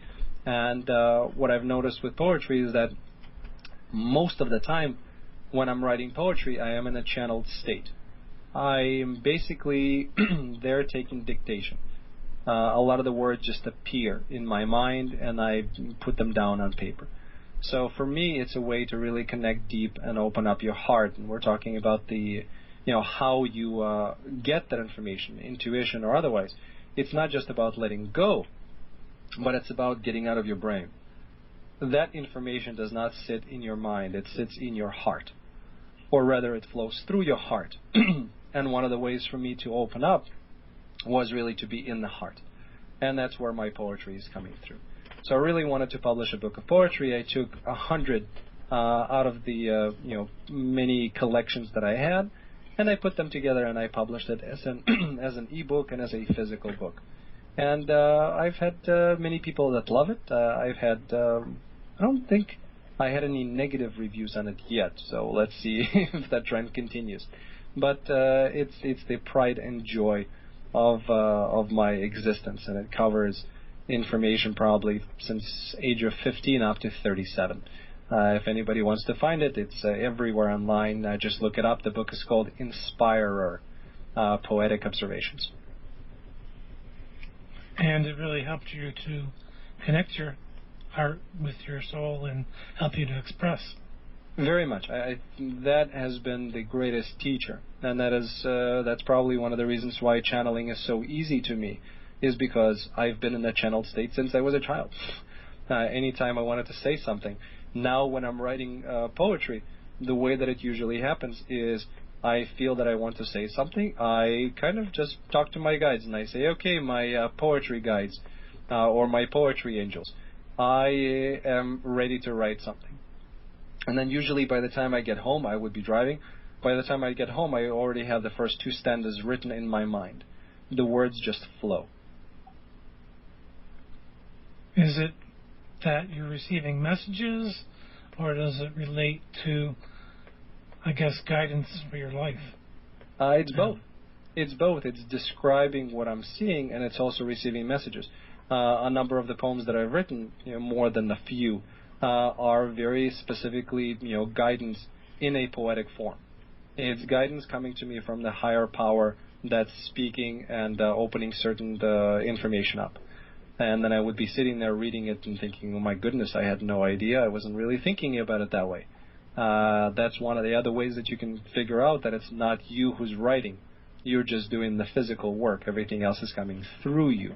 And what I've noticed with poetry is that most of the time when I'm writing poetry, I am in a channeled state. I am basically there taking dictation. A lot of the words just appear in my mind, and I put them down on paper. So for me, it's a way to really connect deep and open up your heart. And we're talking about the, how you get that information, intuition or otherwise. It's not just about letting go, but it's about getting out of your brain. That information does not sit in your mind, it sits in your heart. Or rather, it flows through your heart. And one of the ways for me to open up was really to be in the heart. And that's where my poetry is coming through. So I really wanted to publish a book of poetry. I took 100 out of the many collections that I had, and I put them together and I published it as an ebook and as a physical book. And I've had many people that love it. I've had, I don't think I had any negative reviews on it yet, so let's see if that trend continues. But it's the pride and joy of my existence, and it covers information probably since age of 15 up to 37. If anybody wants to find it, it's everywhere online. Just look it up. The book is called Inspirer, Poetic Observations. And it really helped you to connect your heart with your soul and help you to express. Very much. That has been the greatest teacher, and that's probably one of the reasons why channeling is so easy to me, is because I've been in a channeled state since I was a child. Anytime I wanted to say something. Now when I'm writing poetry, the way that it usually happens is I feel that I want to say something. I kind of just talk to my guides and I say, okay, my poetry guides or my poetry angels, I am ready to write something. And then usually by the time I get home, I would be driving. By the time I get home, I already have the first 2 stanzas written in my mind. The words just flow. Is it that you're receiving messages, or does it relate to, I guess, guidance for your life? It's both. It's both. It's describing what I'm seeing, and it's also receiving messages. A number of the poems that I've written, more than a few, are very specifically, guidance in a poetic form. It's guidance coming to me from the higher power that's speaking and opening certain information up. And then I would be sitting there reading it and thinking, oh my goodness, I had no idea. I wasn't really thinking about it that way. That's one of the other ways that you can figure out that it's not you who's writing. You're just doing the physical work. Everything else is coming through you.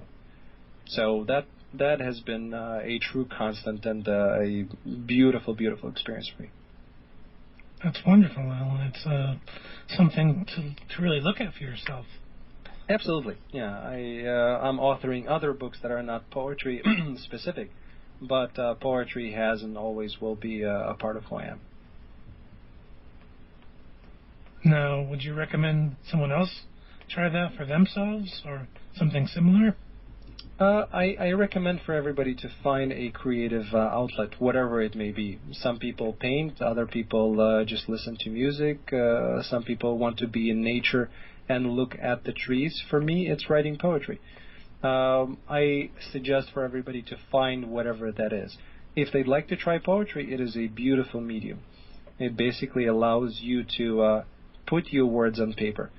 So that has been a true constant and a beautiful, beautiful experience for me. That's wonderful, Alan. It's something to really look at for yourself. Absolutely, yeah. I'm authoring other books that are not poetry specific, but poetry has and always will be a part of who I am. Now, would you recommend someone else try that for themselves or something similar? I recommend for everybody to find a creative outlet, whatever it may be. Some people paint, other people just listen to music, some people want to be in nature and look at the trees. For me, it's writing poetry. I suggest for everybody to find whatever that is. If they'd like to try poetry, it is a beautiful medium. It basically allows you to put your words on paper.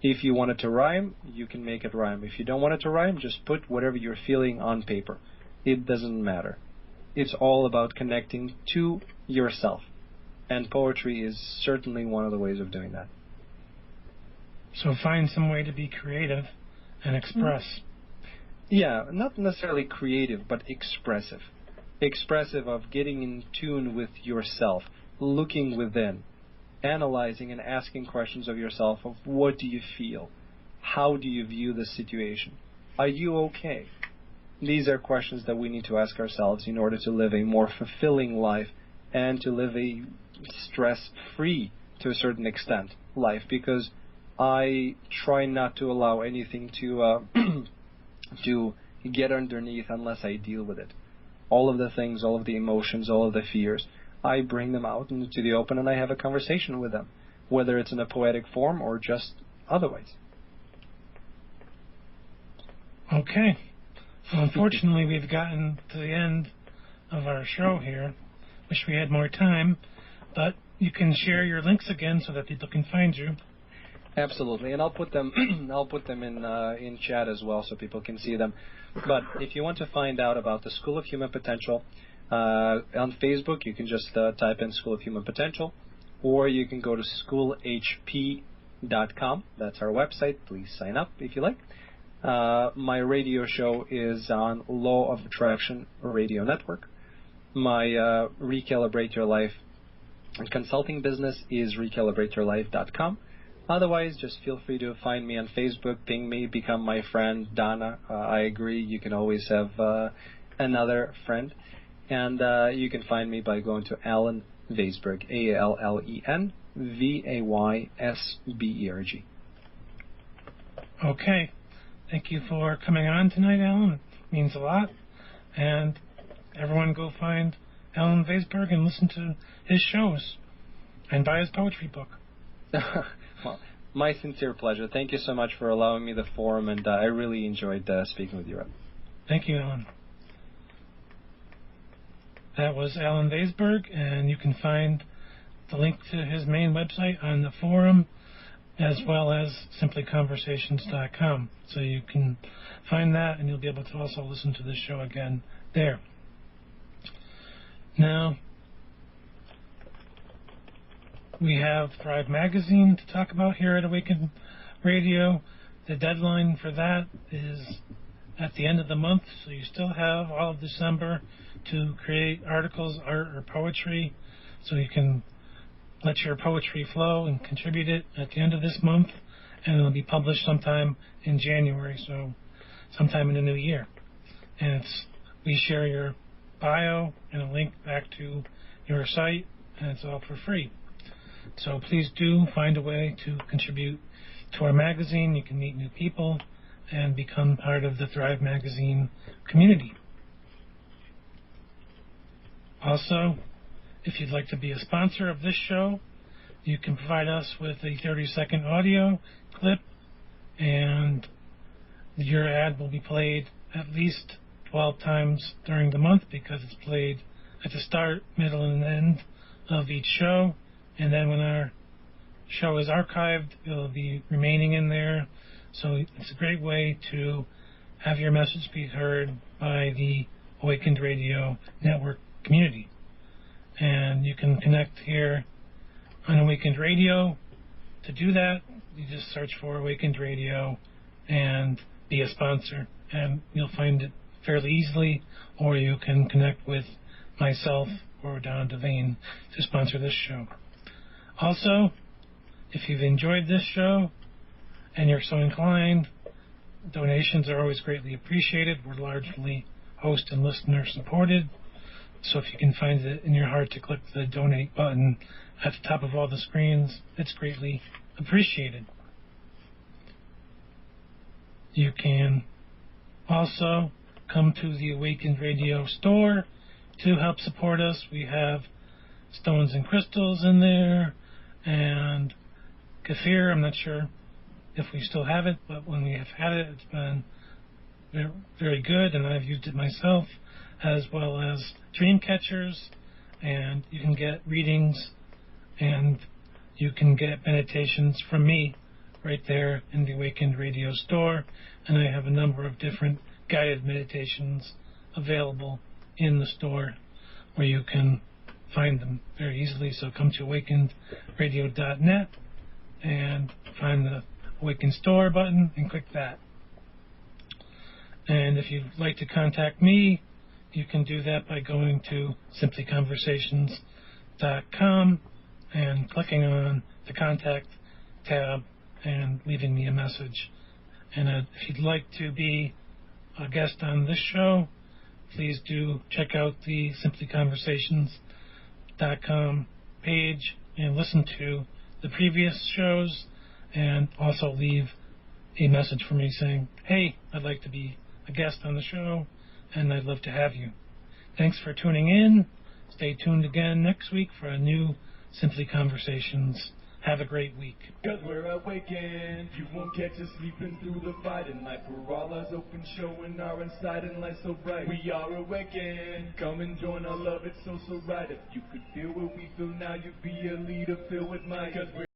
If you want it to rhyme, you can make it rhyme. If you don't want it to rhyme, just put whatever you're feeling on paper. It doesn't matter. It's all about connecting to yourself. And poetry is certainly one of the ways of doing that. So find some way to be creative and express. Yeah, not necessarily creative, but expressive. Expressive of getting in tune with yourself, looking within, analyzing and asking questions of yourself of what do you feel? How do you view the situation? Are you okay? These are questions that we need to ask ourselves in order to live a more fulfilling life and to live a stress-free, to a certain extent, life, because I try not to allow anything to to get underneath unless I deal with it. All of the things, all of the emotions, all of the fears, I bring them out into the open and I have a conversation with them, whether it's in a poetic form or just otherwise. Okay. Well, unfortunately, we've gotten to the end of our show here. Wish we had more time, but you can share your links again so that people can find you. Absolutely, and I'll put them in chat as well so people can see them. But if you want to find out about the School of Human Potential on Facebook, you can just type in School of Human Potential, or you can go to schoolhp.com. That's our website. Please sign up if you like. My radio show is on Law of Attraction Radio Network. My Recalibrate Your Life consulting business is recalibrateyourlife.com. Otherwise, just feel free to find me on Facebook, ping me, become my friend, Donna. I agree, you can always have another friend. And you can find me by going to Allen Vaysberg, ALLEN VAYSBERG. Okay. Thank you for coming on tonight, Alan. It means a lot. And everyone go find Allen Vaysberg and listen to his shows and buy his poetry book. Well, my sincere pleasure. Thank you so much for allowing me the forum, and I really enjoyed speaking with you, Rob. Thank you, Alan. That was Allen Vaysberg, and you can find the link to his main website on the forum, as well as simplyconversations.com. So you can find that, and you'll be able to also listen to this show again there. Now, we have Thrive Magazine to talk about here at Awaken Radio. The deadline for that is at the end of the month, so you still have all of December to create articles, art, or poetry, so you can let your poetry flow and contribute it at the end of this month, and it'll be published sometime in January, so sometime in the new year. And we share your bio and a link back to your site, and it's all for free. So please do find a way to contribute to our magazine. You can meet new people and become part of the Thrive Magazine community. Also, if you'd like to be a sponsor of this show, you can provide us with a 30-second audio clip, and your ad will be played at least 12 times during the month, because it's played at the start, middle, and end of each show. And then when our show is archived, it'll be remaining in there. So it's a great way to have your message be heard by the Awakened Radio Network community. And you can connect here on Awakened Radio. To do that, you just search for Awakened Radio and be a sponsor, and you'll find it fairly easily. Or you can connect with myself or Don Devane to sponsor this show. Also, if you've enjoyed this show and you're so inclined, donations are always greatly appreciated. We're largely host and listener supported. So if you can find it in your heart to click the donate button at the top of all the screens, it's greatly appreciated. You can also come to the Awakened Radio store to help support us. We have stones and crystals in there, and kefir. I'm not sure if we still have it, but when we have had it, it's been very good, and I've used it myself, as well as dream catchers, and you can get readings, and you can get meditations from me right there in the Awakened Radio store, and I have a number of different guided meditations available in the store where you can find them very easily. So come to awakenedradio.net and find the Awaken Store button and click that. And if you'd like to contact me, you can do that by going to simplyconversations.com and clicking on the Contact tab and leaving me a message. And if you'd like to be a guest on this show, please do check out the simplyconversations.com page and listen to the previous shows, and also leave a message for me saying, hey, I'd like to be a guest on the show, and I'd love to have you. Thanks for tuning in. Stay tuned again next week for a new Simply Conversations Have a great week. Cause we're awakened, you won't catch us sleeping through the fight in life. We're all eyes open, showing our inside and light so bright. We are awakened, come and join our love, it's so right. If you could feel what we feel now, you'd be a leader filled with might. Cause we're